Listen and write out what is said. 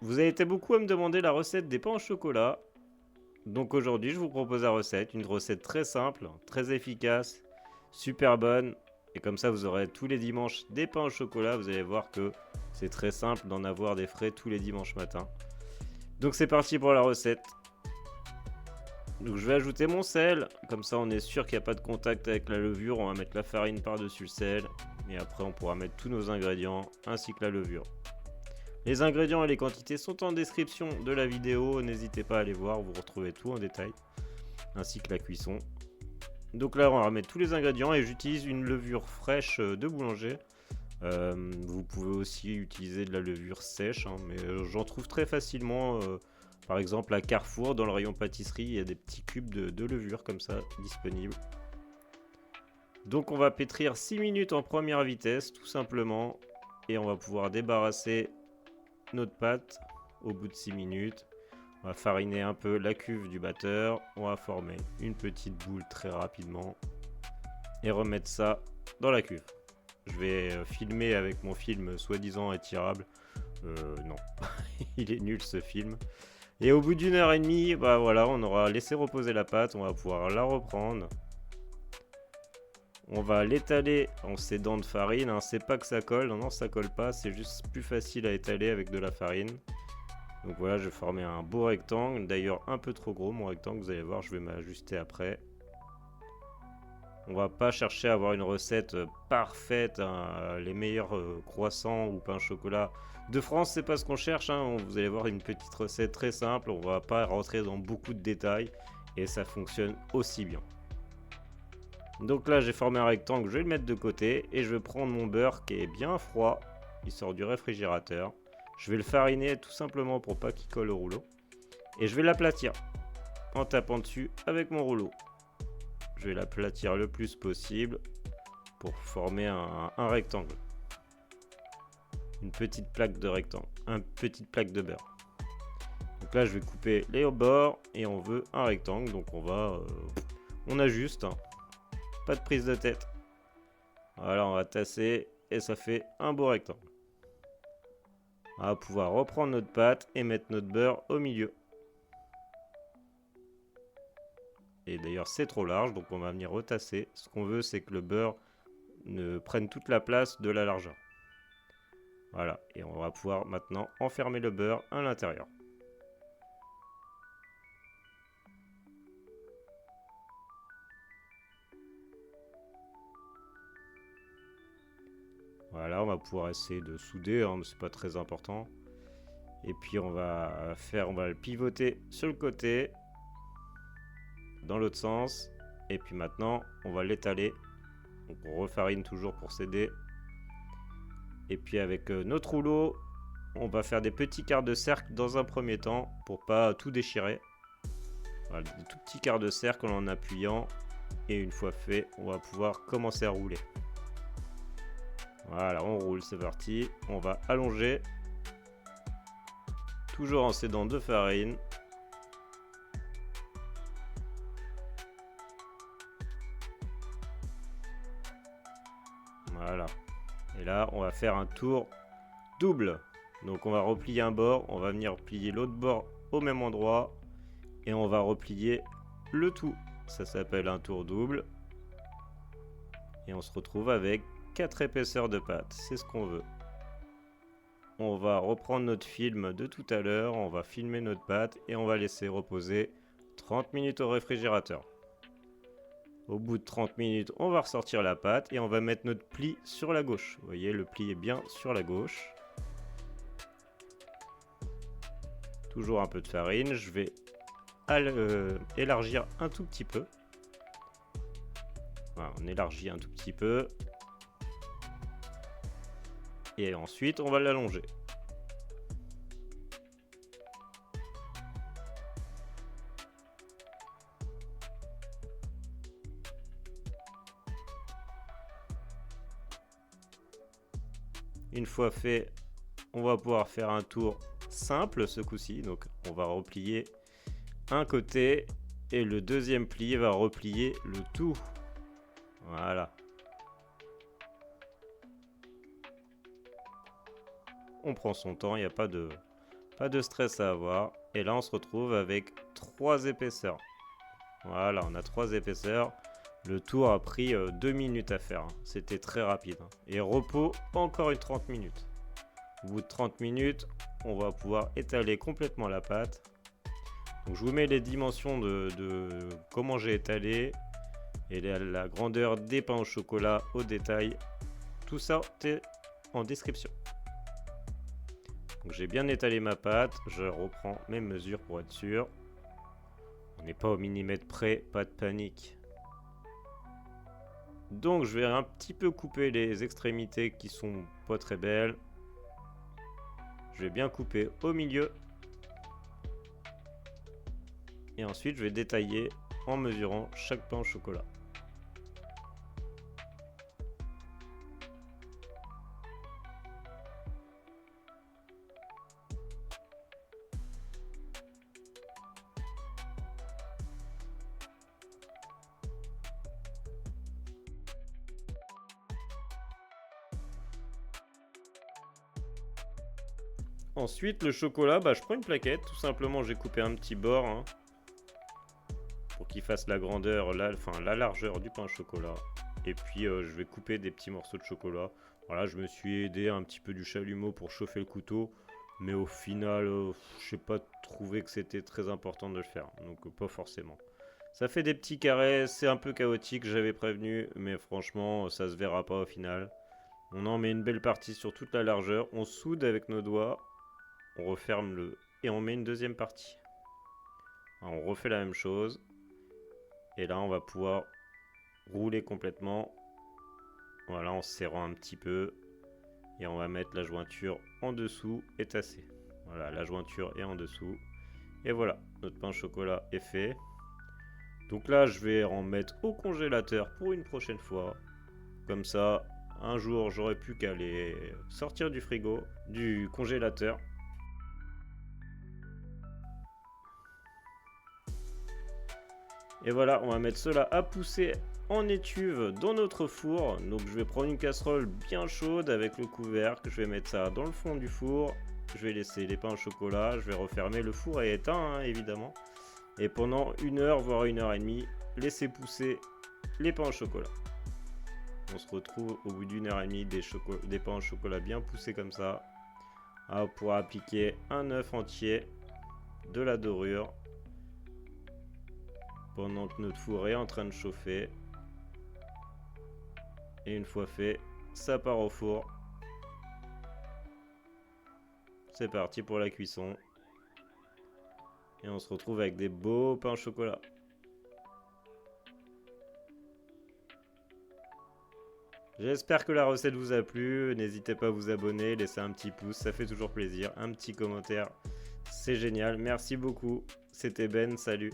Vous avez été beaucoup à me demander la recette des pains au chocolat. Donc aujourd'hui, je vous propose la recette. Une recette très simple, très efficace, super bonne. Et comme ça, vous aurez tous les dimanches des pains au chocolat. Vous allez voir que c'est très simple d'en avoir des frais tous les dimanches matin. Donc c'est parti pour la recette. Donc je vais ajouter mon sel. Comme ça, on est sûr qu'il n'y a pas de contact avec la levure. On va mettre la farine par-dessus le sel. Et après, on pourra mettre tous nos ingrédients ainsi que la levure. Les ingrédients et les quantités sont en description de la vidéo, n'hésitez pas à aller voir, vous retrouvez tout en détail, ainsi que la cuisson. Donc là, on va remettre tous les ingrédients et j'utilise une levure fraîche de boulanger. Vous pouvez aussi utiliser de la levure sèche, hein, mais j'en trouve très facilement. Par exemple, à Carrefour, dans le rayon pâtisserie, il y a des petits cubes de levure comme ça disponibles. Donc on va pétrir 6 minutes en première vitesse, tout simplement, et on va pouvoir débarrasser notre pâte au bout de 6 minutes. On va fariner un peu la cuve du batteur. On va former une petite boule très rapidement et remettre ça dans la cuve. Je vais filmer avec mon film soi-disant étirable. Non, il est nul ce film. Et au bout d'une heure et demie, bah voilà, on aura laissé reposer la pâte. On va pouvoir la reprendre. On va l'étaler en sédant de farine, hein. C'est pas que ça colle, non, ça colle pas, c'est juste plus facile à étaler avec de la farine. Donc voilà, je vais former un beau rectangle, d'ailleurs un peu trop gros mon rectangle, vous allez voir, je vais m'ajuster après. On va pas chercher à avoir une recette parfaite, hein. Les meilleurs croissants ou pain au chocolat de France, c'est pas ce qu'on cherche, hein. Vous allez voir une petite recette très simple, on va pas rentrer dans beaucoup de détails et ça fonctionne aussi bien. Donc là j'ai formé un rectangle, je vais le mettre de côté et je vais prendre mon beurre qui est bien froid, il sort du réfrigérateur. Je vais le fariner tout simplement pour pas qu'il colle au rouleau. Et je vais l'aplatir en tapant dessus avec mon rouleau. Je vais l'aplatir le plus possible pour former un rectangle. Une petite plaque de rectangle, une petite plaque de beurre. Donc là je vais couper les bords et on veut un rectangle, donc on ajuste, hein. Pas de prise de tête. Voilà, on va tasser et ça fait un beau rectangle. On va pouvoir reprendre notre pâte et mettre notre beurre au milieu. Et d'ailleurs c'est trop large, donc on va venir retasser. Ce qu'on veut, c'est que le beurre ne prenne toute la place de la largeur. Voilà, et on va pouvoir maintenant enfermer le beurre à l'intérieur. Voilà, on va pouvoir essayer de souder, hein, mais c'est pas très important. Et puis on va le pivoter sur le côté, dans l'autre sens. Et puis maintenant, on va l'étaler. Donc on refarine toujours pour s'aider. Et puis avec notre rouleau, on va faire des petits quarts de cercle dans un premier temps pour pas tout déchirer. Voilà, des tout petits quarts de cercle en appuyant. Et une fois fait, on va pouvoir commencer à rouler. Voilà, on roule, c'est parti. On va allonger. Toujours en s'aidant de farine. Voilà. Et là, on va faire un tour double. Donc on va replier un bord, on va venir plier l'autre bord au même endroit. Et on va replier le tout. Ça s'appelle un tour double. Et on se retrouve avec 4 épaisseurs de pâte. C'est ce qu'on veut. On va reprendre notre film de tout à l'heure. On va filmer notre pâte et on va laisser reposer 30 minutes au réfrigérateur. Au bout de 30 minutes, on va ressortir la pâte et on va mettre notre pli sur la gauche. Vous voyez, le pli est bien sur la gauche. Toujours un peu de farine. Je vais élargir un tout petit peu. Voilà, on élargit un tout petit peu. Et ensuite, on va l'allonger. Une fois fait, on va pouvoir faire un tour simple ce coup-ci. Donc on va replier un côté et le deuxième pli va replier le tout. Voilà. On prend son temps, il n'y a pas de Pas de stress à avoir. Et là, on se retrouve avec 3 épaisseurs. Voilà, on a 3 épaisseurs. Le tour a pris 2 minutes à faire. C'était très rapide. Et repos, encore une 30 minutes. Au bout de 30 minutes, on va pouvoir étaler complètement la pâte. Donc, je vous mets les dimensions de comment j'ai étalé et la grandeur des pains au chocolat au détail. Tout ça est en description. Donc, j'ai bien étalé ma pâte. Je reprends mes mesures pour être sûr. On n'est pas au millimètre près, pas de panique. Donc je vais un petit peu couper les extrémités qui sont pas très belles. Je vais bien couper au milieu. Et ensuite je vais détailler en mesurant chaque pain au chocolat. Ensuite, le chocolat, je prends une plaquette. Tout simplement, j'ai coupé un petit bord pour qu'il fasse la grandeur, la largeur du pain au chocolat. Et puis, je vais couper des petits morceaux de chocolat. Voilà, je me suis aidé un petit peu du chalumeau pour chauffer le couteau. Mais au final, je n'ai pas trouvé que c'était très important de le faire. Donc, pas forcément. Ça fait des petits carrés. C'est un peu chaotique, j'avais prévenu. Mais franchement, ça se verra pas au final. On en met une belle partie sur toute la largeur. On soude avec nos doigts. On referme le et on met une deuxième partie. Alors, on refait la même chose. Et là, on va pouvoir rouler complètement. Voilà, en serrant un petit peu. Et on va mettre la jointure en dessous et tasser. Voilà, la jointure est en dessous. Et voilà, notre pain au chocolat est fait. Donc là, je vais en mettre au congélateur pour une prochaine fois. Comme ça, un jour, j'aurai plus qu'à les sortir du frigo, du congélateur. Et voilà, on va mettre cela à pousser en étuve dans notre four. Donc je vais prendre une casserole bien chaude avec le couvercle. Je vais mettre ça dans le fond du four. Je vais laisser les pains au chocolat. Je vais refermer. Le four est éteint, évidemment. Et pendant 1 heure, voire 1h30, laisser pousser les pains au chocolat. On se retrouve au bout d'1h30 des pains au chocolat bien poussés comme ça. Pour appliquer un œuf entier, de la dorure. Pendant que notre four est en train de chauffer. Et une fois fait, ça part au four. C'est parti pour la cuisson. Et on se retrouve avec des beaux pains au chocolat. J'espère que la recette vous a plu. N'hésitez pas à vous abonner, laisser un petit pouce, ça fait toujours plaisir. Un petit commentaire, c'est génial. Merci beaucoup. C'était Ben, salut.